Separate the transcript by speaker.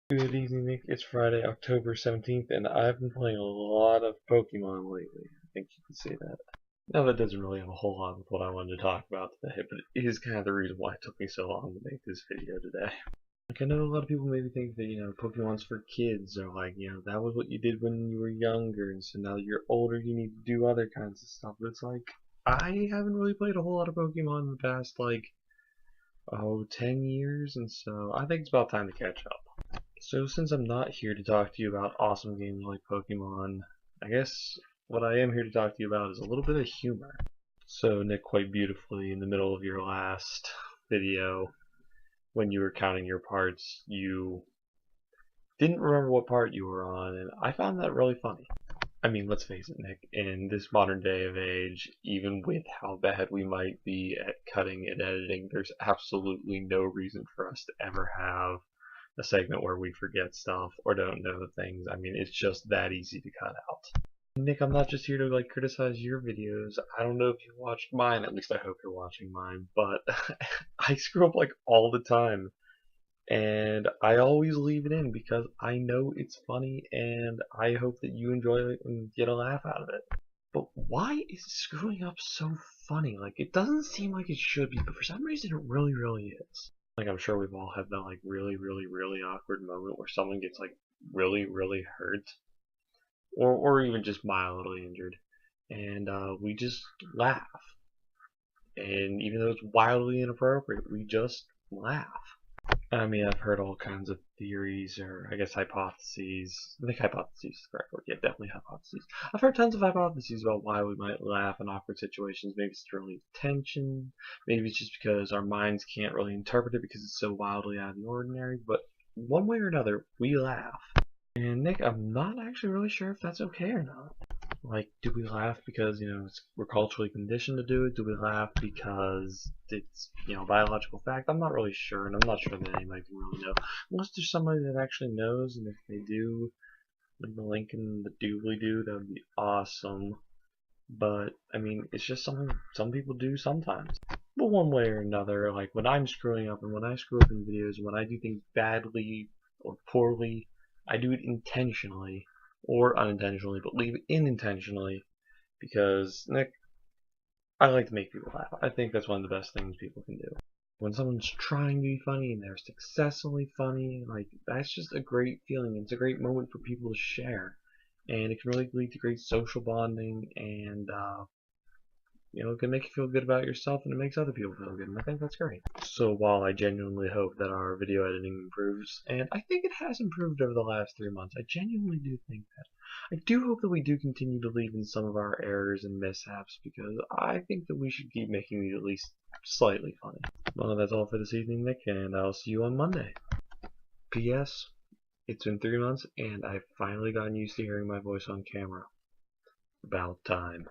Speaker 1: Good evening, Nick. It's Friday, October 17th, and I've been playing a lot of Pokemon lately. I think you can see that. Now, that doesn't really have a whole lot with what I wanted to talk about today, but it is kind of the reason why it took me so long to make this video today. Like, I know a lot of people maybe think that, Pokemon's for kids, or like, that was what you did when you were younger, and so now that you're older, you need to do other kinds of stuff. But it's like, I haven't really played a whole lot of Pokemon in the past, 10 years, and so I think it's about time to catch up. So since I'm not here to talk to you about awesome games like Pokemon, I guess what I am here to talk to you about is a little bit of humor. So Nick, quite beautifully in the middle of your last video, when you were counting your parts, you didn't remember what part you were on, and I found that really funny. I mean, let's face it, Nick, in this modern day of age, even with how bad we might be at cutting and editing, there's absolutely no reason for us to ever have a segment where we forget stuff or don't know things. I mean, it's just that easy to cut out. Nick, I'm not just here to criticize your videos. I don't know if you watched mine, at least I hope you're watching mine, but I screw up all the time. And I always leave it in because I know it's funny and I hope that you enjoy it and get a laugh out of it. But why is screwing up so funny? It doesn't seem like it should be, but for some reason it really, really is. I'm sure we've all had that really, really, really awkward moment where someone gets really, really hurt, or even just mildly injured, and we just laugh. And even though it's wildly inappropriate, we just laugh. I mean, I've heard all kinds of theories, or I guess hypotheses. I think hypotheses is the correct word. Yeah, definitely hypotheses. I've heard tons of hypotheses about why we might laugh in awkward situations. Maybe it's to relieve tension. Maybe it's just because our minds can't really interpret it because it's so wildly out of the ordinary. But one way or another, we laugh. And Nick, I'm not actually really sure if that's okay or not. Do we laugh because, we're culturally conditioned to do it? Do we laugh because it's, biological fact? I'm not really sure, and I'm not sure that anybody can really know. Unless there's somebody that actually knows, and if they do, leave a link in the doobly-doo, that would be awesome. But, I mean, it's just something some people do sometimes. But one way or another, when I'm screwing up, and when I screw up in videos, and when I do things badly or poorly, I do it intentionally or unintentionally, but leave it in intentionally because, Nick, I like to make people laugh. I think that's one of the best things people can do. When someone's trying to be funny and they're successfully funny, that's just a great feeling. It's a great moment for people to share. And it can really lead to great social bonding and it can make you feel good about yourself and it makes other people feel good, and I think that's great. So while I genuinely hope that our video editing improves, and I think it has improved over the last 3 months, I genuinely do think that. I do hope that we do continue to leave in some of our errors and mishaps, because I think that we should keep making these at least slightly funny. Well, that's all for this evening, Nick, and I'll see you on Monday. P.S. It's been 3 months, and I've finally gotten used to hearing my voice on camera. About time.